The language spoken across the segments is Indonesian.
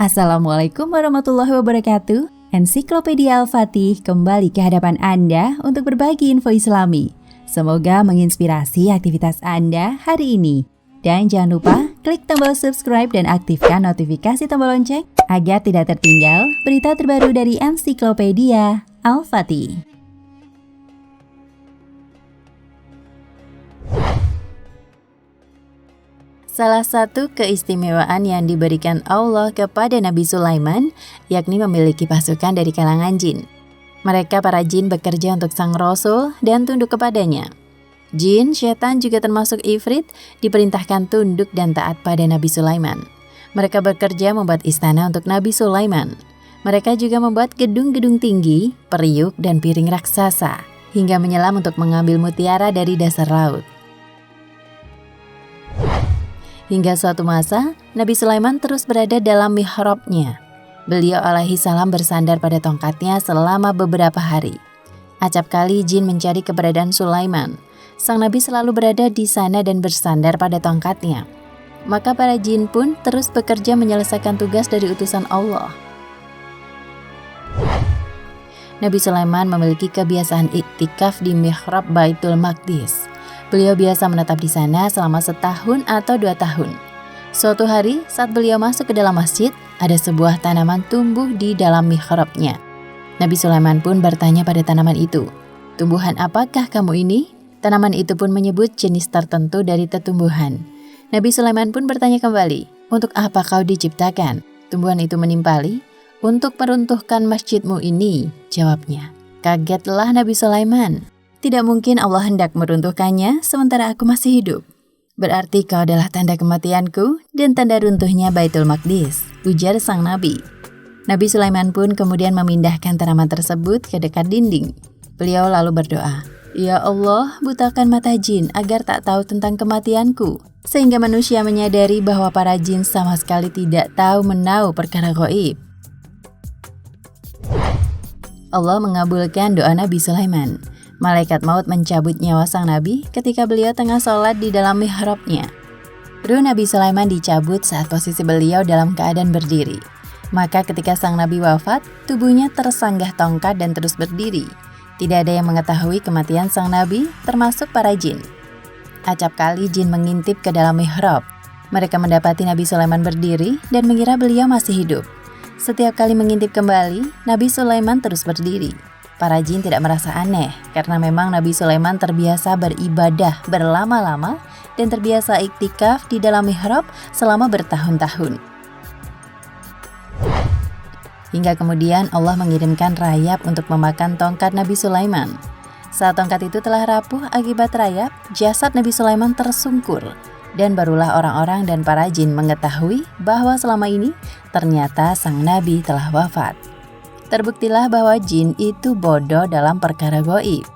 Assalamualaikum warahmatullahi wabarakatuh. Ensiklopedia Al-Fatih kembali ke hadapan Anda untuk berbagi info Islami. Semoga menginspirasi aktivitas Anda hari ini. Dan jangan lupa klik tombol subscribe dan aktifkan notifikasi tombol lonceng agar tidak tertinggal berita terbaru dari Ensiklopedia Al-Fatih. Salah satu keistimewaan yang diberikan Allah kepada Nabi Sulaiman, yakni memiliki pasukan dari kalangan jin. Mereka para jin bekerja untuk sang Rasul dan tunduk kepadanya. Jin, syaitan juga termasuk ifrit, diperintahkan tunduk dan taat pada Nabi Sulaiman. Mereka bekerja membuat istana untuk Nabi Sulaiman. Mereka juga membuat gedung-gedung tinggi, periuk, dan piring raksasa, hingga menyelam untuk mengambil mutiara dari dasar laut. Hingga suatu masa, Nabi Sulaiman terus berada dalam mihrabnya. Beliau alaihi salam bersandar pada tongkatnya selama beberapa hari. Acap kali jin mencari keberadaan Sulaiman. Sang Nabi selalu berada di sana dan bersandar pada tongkatnya. Maka para jin pun terus bekerja menyelesaikan tugas dari utusan Allah. Nabi Sulaiman memiliki kebiasaan iktikaf di mihrab Baitul Maqdis. Beliau biasa menetap di sana selama 1 tahun atau 2 tahun. Suatu hari, saat beliau masuk ke dalam masjid, ada sebuah tanaman tumbuh di dalam mihrabnya. Nabi Sulaiman pun bertanya pada tanaman itu, "Tumbuhan apakah kamu ini?" Tanaman itu pun menyebut jenis tertentu dari tumbuhan. Nabi Sulaiman pun bertanya kembali, "Untuk apa kau diciptakan?" Tumbuhan itu menimpali, "Untuk meruntuhkan masjidmu ini," jawabnya. Kagetlah Nabi Sulaiman. Tidak mungkin Allah hendak meruntuhkannya sementara aku masih hidup. Berarti kau adalah tanda kematianku dan tanda runtuhnya Baitul Maqdis, ujar sang Nabi. Nabi Sulaiman pun kemudian memindahkan tanaman tersebut ke dekat dinding. Beliau lalu berdoa, "Ya Allah, butakan mata jin agar tak tahu tentang kematianku, sehingga manusia menyadari bahwa para jin sama sekali tidak tahu menahu perkara gaib." Allah mengabulkan doa Nabi Sulaiman. Malaikat maut mencabut nyawa sang Nabi ketika beliau tengah sholat di dalam mihrabnya. Ruh Nabi Sulaiman dicabut saat posisi beliau dalam keadaan berdiri. Maka ketika sang Nabi wafat, tubuhnya tersanggah tongkat dan terus berdiri. Tidak ada yang mengetahui kematian sang Nabi, termasuk para jin. Acap kali jin mengintip ke dalam mihrab. Mereka mendapati Nabi Sulaiman berdiri dan mengira beliau masih hidup. Setiap kali mengintip kembali, Nabi Sulaiman terus berdiri. Para jin tidak merasa aneh karena memang Nabi Sulaiman terbiasa beribadah berlama-lama dan terbiasa iktikaf di dalam mihrab selama bertahun-tahun. Hingga kemudian Allah mengirimkan rayap untuk memakan tongkat Nabi Sulaiman. Saat tongkat itu telah rapuh akibat rayap, jasad Nabi Sulaiman tersungkur dan barulah orang-orang dan para jin mengetahui bahwa selama ini ternyata sang Nabi telah wafat. Terbuktilah bahwa jin itu bodoh dalam perkara gaib.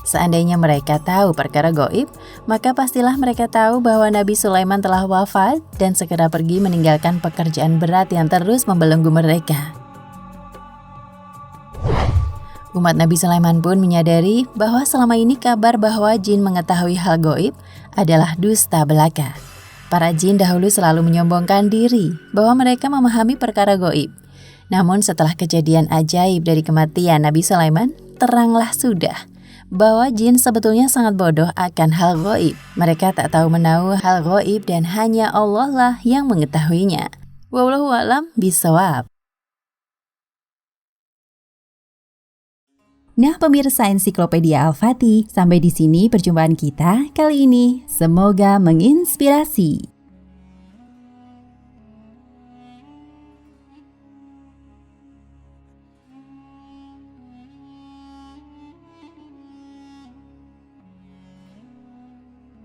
Seandainya mereka tahu perkara gaib, maka pastilah mereka tahu bahwa Nabi Sulaiman telah wafat dan segera pergi meninggalkan pekerjaan berat yang terus membelenggu mereka. Umat Nabi Sulaiman pun menyadari bahwa selama ini kabar bahwa jin mengetahui hal gaib adalah dusta belaka. Para jin dahulu selalu menyombongkan diri bahwa mereka memahami perkara gaib. Namun setelah kejadian ajaib dari kematian Nabi Sulaiman, teranglah sudah bahwa jin sebetulnya sangat bodoh akan hal gaib. Mereka tak tahu menahu hal gaib dan hanya Allah lah yang mengetahuinya. Wallahu a'lam bishawab. Nah pemirsa Ensiklopedia Al-Fatih, sampai di sini perjumpaan kita kali ini. Semoga menginspirasi.